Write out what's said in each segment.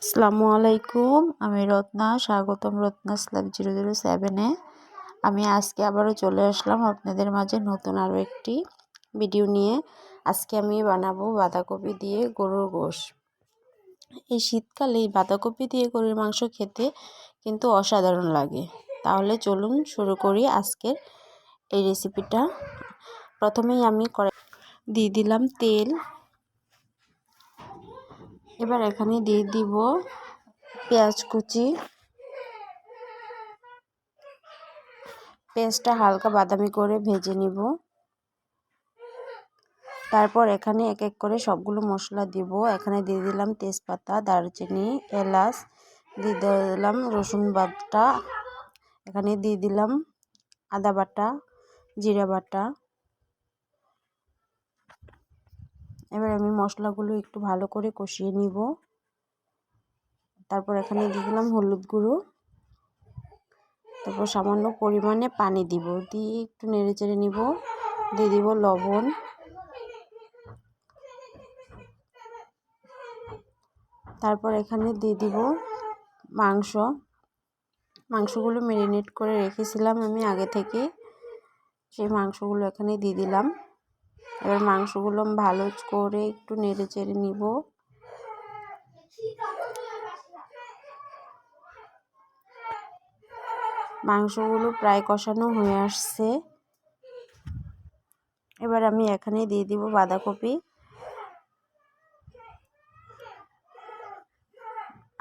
আসসালামু আলাইকুম। আমি রত্না, স্বাগতম রত্নাস লাইভ 007-এ। আমি আজকে আবারও চলে আসলাম আপনাদের মাঝে নতুন আরও একটি ভিডিও নিয়ে। আজকে আমি বানাবো বাঁধাকপি দিয়ে গরুর গোশ। এই শীতকালে এই বাঁধাকপি দিয়ে গরুর মাংস খেতে কিন্তু অসাধারণ লাগে। তাহলে চলুন শুরু করি আজকের এই রেসিপিটা। প্রথমেই আমি দিয়ে দিলাম তেল। এবার এখানে দিয়ে দিব পেঁয়াজ কুচি। পেঁয়াজটা হালকা বাদামি করে ভেজে নিব। তারপর এখানে এক এক করে সবগুলো মশলা দিব। এখানে দিয়ে দিলাম তেজপাতা, দারচিনি, এলাচ, দিয়ে দিলাম রসুন বাটা, এখানে দিয়ে দিলাম আদা বাটা, জিরা বাটা। এবার আমি মশলাগুলো একটু ভালো করে কষিয়ে নিব। তারপর এখানে দিয়ে দিলাম হলুদ গুঁড়ো। তারপর সামান্য পরিমাণে পানি দিব, দিয়ে একটু নেড়েচেড়ে নিব। দিয়ে দিব লবণ। তারপর এখানে দিয়ে দিব মাংসগুলো ম্যারিনেট করে রেখেছিলাম আমি আগে থেকে, সেই মাংসগুলো এখানে দিয়ে দিলাম। এবার মাংসগুলো ভালো করে একটু নেড়েচেড়ে নিব। মাংসগুলো প্রায় কষানো হয়ে আসছে। এবার আমি এখানে দিয়ে দিব বাঁধাকপি,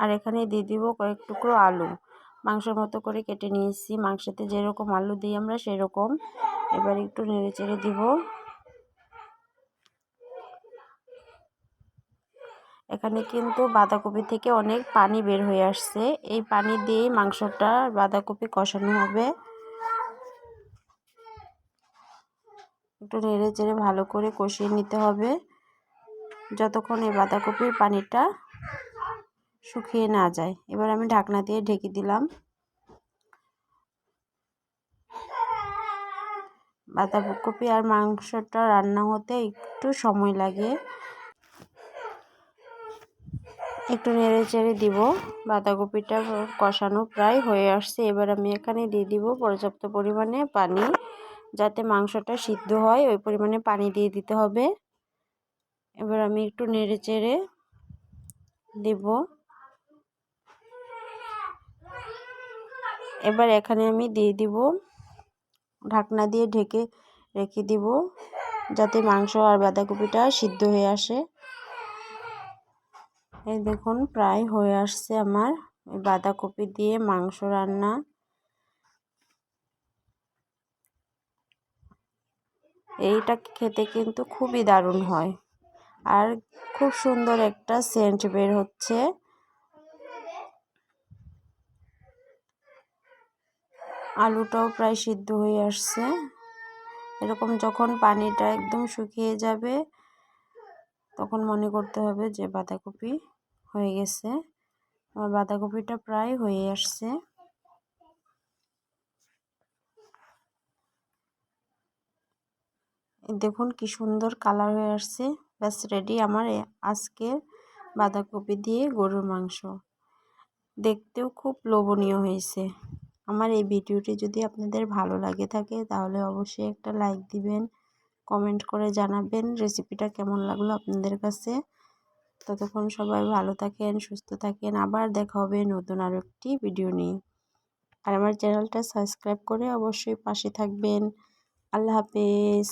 আর এখানে দিয়ে দিব কয়েক টুকরো আলু। মাংসের মতো করে কেটে নিয়েছি, মাংসতে যেরকম আলু দিই আমরা সেরকম। এবার একটু নেড়েচেড়ে দিব। এখানে কিন্তু বাঁধাকপি থেকে অনেক পানি বের হয়ে আসছে। এই পানি দিয়েই মাংসটা বাঁধাকপি কষানো হবে। একটু নেড়েচেড়ে ভালো করে কষিয়ে নিতে হবে যতক্ষণ এই বাঁধাকপির পানিটা শুকিয়ে না যায়। এবার আমি ঢাকনা দিয়ে ঢেকে দিলাম। বাঁধাকপি আর মাংসটা রান্না হতে একটু সময় লাগে। একটু নেড়েচেড়ে দিব। বাঁধাকপিটা কষানো প্রায় হয়ে আসছে। এবার আমি এখানে দিয়ে দিব পর্যাপ্ত পরিমাণে পানি, যাতে মাংসটা সিদ্ধ হয় ওই পরিমাণে পানি দিয়ে দিতে হবে। এবার আমি একটু নেড়েচেড়ে দিব। এবার এখানে আমি দিয়ে দিব, ঢাকনা দিয়ে ঢেকে রেখে দিব যাতে মাংস আর বাঁধাকপিটা সিদ্ধ হয়ে আসে। এই দেখুন প্রায় হয়ে আসছে আমার বাঁধাকপি দিয়ে মাংস রান্না। এইটা খেতে কিন্তু খুবই দারুণ হয়, আর খুব সুন্দর একটা সেন্ট বের হচ্ছে। আলুটাও প্রায় সিদ্ধ হয়ে আসছে। এরকম যখন পানিটা একদম শুকিয়ে যাবে তখন মনে করতে হবে যে বাঁধাকপি হয়ে গেছে। আমার বাঁধাকপিটা প্রায় হয়ে আসছে। দেখুন কি সুন্দর কালার হয়ে আসছে। ব্যাস রেডি আমার আজকের বাঁধাকপি দিয়ে গরুর মাংস। দেখতেও খুব লোভনীয় হয়েছে। আমার এই ভিডিওটি যদি আপনাদের ভালো লাগে থাকে তাহলে অবশ্যই একটা লাইক দিবেন, কমেন্ট করে জানাবেন রেসিপিটা কেমন লাগলো আপনাদের কাছে। ততক্ষণ সবাই ভালো থাকেন, সুস্থ থাকেন। আবার দেখা হবে নতুন আরও একটি ভিডিও নিয়ে। আর আমার চ্যানেলটা সাবস্ক্রাইব করে অবশ্যই পাশে থাকবেন। আল্লাহ হাফেজ।